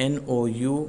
NOURATTEL,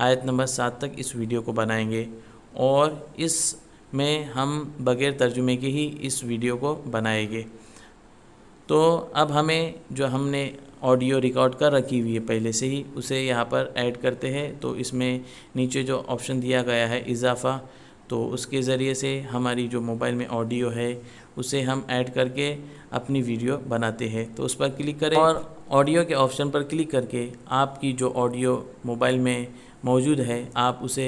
آیت number 7 تک اس video کو بنائیں گے، اور اس میں ہم بغیر ترجمے کے ہی اس ویڈیو کو بنائیں گے۔ تو اب ہمیں جو ہم نے آڈیو ریکارڈ کر رکھی ہوئی ہے پہلے سے ہی، اسے یہاں پر ایڈ کرتے ہیں۔ تو اس میں نیچے جو آپشن دیا گیا ہے اضافہ، تو اس کے ذریعے سے ہماری جو موبائل میں آڈیو ہے اسے ہم ایڈ کر کے اپنی ویڈیو بناتے ہیں۔ تو اس پر کلک کریں اور آڈیو کے آپشن پر کلک کر کے آپ کی جو آڈیو موبائل میں موجود ہے آپ اسے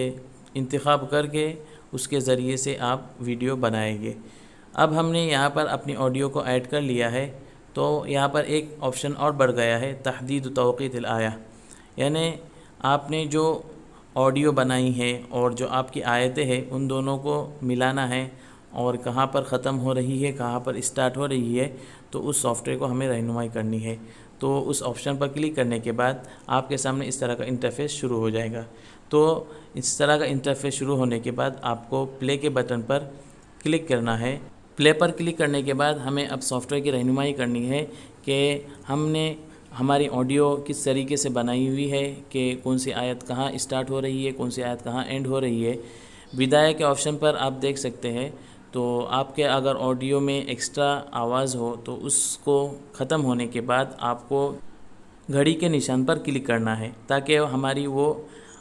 انتخاب کر کے اس کے ذریعے سے آپ ویڈیو بنائیں گے۔ اب ہم نے یہاں پر اپنی آڈیو کو ایڈ کر لیا ہے، تو یہاں پر ایک آپشن اور بڑھ گیا ہے، تحدید توقیت الآیہ، یعنی آپ نے جو آڈیو بنائی ہے اور جو آپ کی آیتیں ہیں ان دونوں کو ملانا ہے، اور کہاں پر ختم ہو رہی ہے کہاں پر اسٹارٹ ہو رہی ہے، تو اس سافٹ ویئر کو ہمیں رہنمائی کرنی ہے۔ تو اس آپشن پر کلک کرنے کے بعد آپ کے سامنے اس طرح کا انٹرفیس شروع ہو جائے گا۔ تو اس طرح کا انٹرفیس شروع ہونے کے بعد آپ کو پلے کے بٹن پر کلک کرنا ہے۔ پلے پر کلک کرنے کے بعد ہمیں اب سافٹ ویئر کی رہنمائی کرنی ہے کہ ہم نے ہماری آڈیو کس طریقے سے بنائی ہوئی ہے، کہ کون سی آیت کہاں اسٹارٹ ہو رہی ہے، کون سی آیت کہاں اینڈ ہو رہی ہے۔ بدایہ کے آپشن پر آپ دیکھ سکتے ہیں، تو آپ کے اگر آڈیو میں ایکسٹرا آواز ہو تو اس کو ختم ہونے کے بعد آپ کو گھڑی کے نشان پر کلک کرنا ہے تاکہ ہماری وہ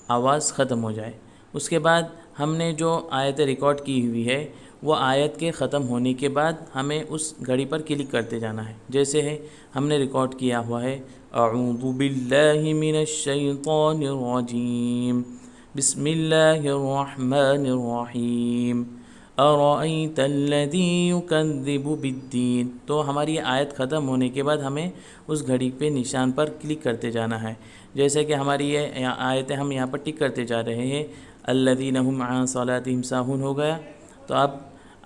آواز ختم ہو جائے۔ اس کے بعد ہم نے جو آیت ریکارڈ کی ہوئی ہے وہ آیت کے ختم ہونے کے بعد ہمیں اس گھڑی پر کلک کرتے جانا ہے۔ جیسے ہے ہم نے ریکارڈ کیا ہوا ہے، اعوذ باللہ من الشیطان الرجیم، بسم اللہ الرحمن الرحیم، ارأیت الذی یکذب بالدین۔ تو ہماری آیت ختم ہونے کے بعد ہمیں اس گھڑی پہ نشان پر کلک کرتے جانا ہے۔ جیسے کہ ہماری یہ آیتیں ہم یہاں پر ٹک کرتے جا رہے ہیں، الذین هم عن صلاتهم ساہون ہو گیا، تو اب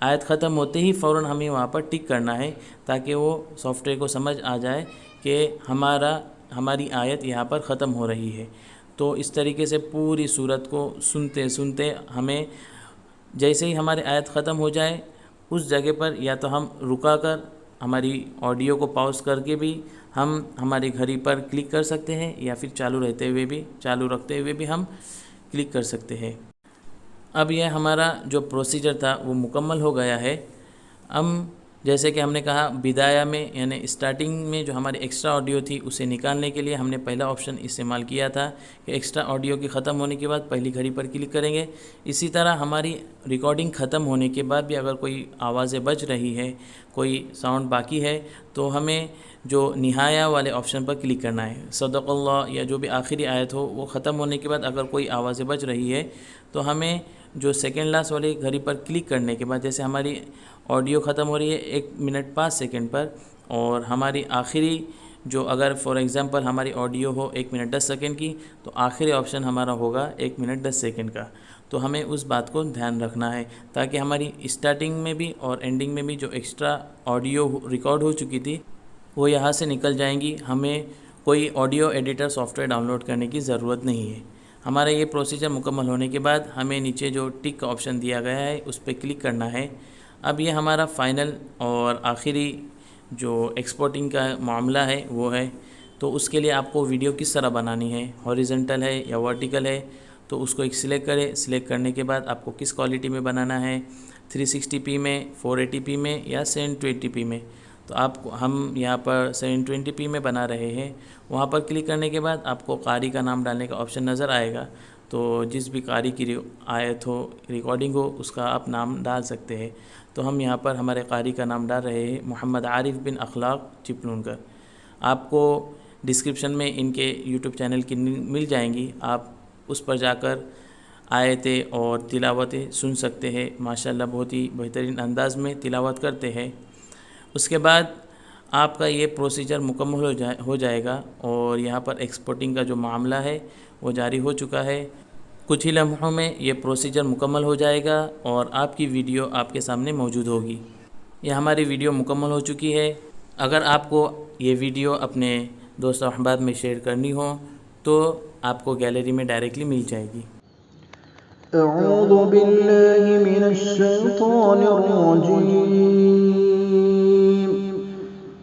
آیت ختم ہوتے ہی فوراً ہمیں وہاں پر ٹک کرنا ہے تاکہ وہ سافٹ ویئر کو سمجھ آ جائے کہ ہماری آیت یہاں پر ختم ہو رہی ہے۔ تو اس طریقے سے پوری صورت کو سنتے سنتے ہمیں جیسے ہی ہماری آیت ختم ہو جائے اس جگہ پر یا تو ہم رکا کر ہماری آڈیو کو پاؤز کر کے بھی ہم ہماری گھڑی پر کلک کر سکتے ہیں، یا پھر چالو رکھتے ہوئے بھی ہم کلک کر سکتے ہیں۔ اب یہ ہمارا جو پروسیجر تھا وہ مکمل ہو گیا ہے۔ جیسے کہ ہم نے کہا بدایہ میں یعنی اسٹارٹنگ میں جو ہماری ایکسٹرا آڈیو تھی اسے نکالنے کے لیے ہم نے پہلا آپشن استعمال کیا تھا کہ ایکسٹرا آڈیو کی ختم ہونے کے بعد پہلی گھڑی پر کلک کریں گے۔ اسی طرح ہماری ریکارڈنگ ختم ہونے کے بعد بھی اگر کوئی آوازیں بج رہی ہے، کوئی ساؤنڈ باقی ہے، تو ہمیں جو نہایہ والے آپشن پر کلک کرنا ہے۔ صدق اللہ یا جو بھی آخری آیت ہو وہ ختم ہونے کے بعد اگر کوئی آوازیں بج رہی ہے تو ہمیں جو سیکنڈ لاسٹ والی گھڑی پر کلک کرنے کے بعد، جیسے ہماری آڈیو ختم ہو رہی ہے 1 منٹ 5 سیکنڈ پر، اور ہماری آخری جو اگر فار ایگزامپل ہماری آڈیو ہو 1 منٹ 10 سیکنڈ کی، تو آخری آپشن ہمارا ہوگا 1 منٹ 10 سیکنڈ کا۔ تو ہمیں اس بات کو دھیان رکھنا ہے تاکہ ہماری اسٹارٹنگ میں بھی اور اینڈنگ میں بھی جو ایکسٹرا آڈیو ریکارڈ ہو چکی تھی وہ یہاں سے نکل جائیں گی۔ ہمیں کوئی audio editor software download کرنے کی ضرورت نہیں ہے۔ ہمارا یہ پروسیجر مکمل ہونے کے بعد ہمیں نیچے جو ٹک کا آپشن دیا گیا ہے اس پہ کلک کرنا ہے۔ اب یہ ہمارا فائنل اور آخری جو ایکسپورٹنگ کا معاملہ ہے وہ ہے، تو اس کے لیے آپ کو ویڈیو کس طرح بنانی ہے، ہاریزنٹل ہے یا ورٹیکل ہے، تو اس کو ایک سلیکٹ کریں۔ سلیکٹ کرنے کے بعد آپ کو کس کوالٹی میں بنانا ہے، 360p میں، 480p میں یا 720p میں، تو ہم یہاں پر 720p میں بنا رہے ہیں۔ وہاں پر کلک کرنے کے بعد آپ کو قاری کا نام ڈالنے کا آپشن نظر آئے گا، تو جس بھی قاری کی آیت ہو، ریکارڈنگ ہو، اس کا آپ نام ڈال سکتے ہیں۔ تو ہم یہاں پر ہمارے قاری کا نام ڈال رہے ہیں، محمد عارف بن اخلاق چپلونکر۔ آپ کو ڈسکرپشن میں ان کے یوٹیوب چینل کی مل جائیں گی، آپ اس پر جا کر آیتیں اور تلاوتیں سن سکتے ہیں۔ ماشاءاللہ بہت ہی بہترین انداز میں تلاوت کرتے ہیں۔ اس کے بعد آپ کا یہ پروسیجر مکمل ہو جائے گا، اور یہاں پر ایکسپورٹنگ کا جو معاملہ ہے وہ جاری ہو چکا ہے۔ کچھ ہی لمحوں میں یہ پروسیجر مکمل ہو جائے گا اور آپ کی ویڈیو آپ کے سامنے موجود ہوگی۔ یہ ہماری ویڈیو مکمل ہو چکی ہے۔ اگر آپ کو یہ ویڈیو اپنے دوست و احباب میں شیئر کرنی ہو تو آپ کو گیلری میں ڈائریکٹلی مل جائے گی۔ اعوذ باللہ من الشیطان الرجیم،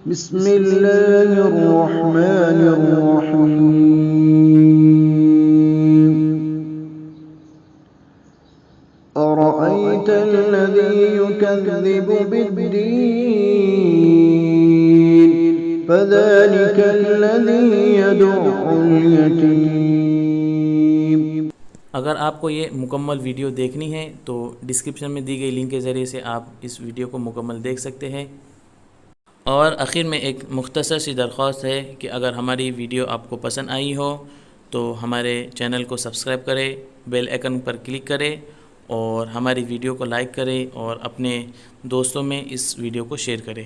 بسم اللہ الرحمن الرحیم، أرأيت الذي يكذب بالدين فذلك الذي يدع اليتيم۔ اگر آپ کو یہ مکمل ویڈیو دیکھنی ہے تو ڈسکرپشن میں دی گئی لنک کے ذریعے سے آپ اس ویڈیو کو مکمل دیکھ سکتے ہیں۔ اور آخر میں ایک مختصر سی درخواست ہے کہ اگر ہماری ویڈیو آپ کو پسند آئی ہو تو ہمارے چینل کو سبسکرائب کریں، بیل آئکن پر کلک کریں اور ہماری ویڈیو کو لائک کریں اور اپنے دوستوں میں اس ویڈیو کو شیئر کریں۔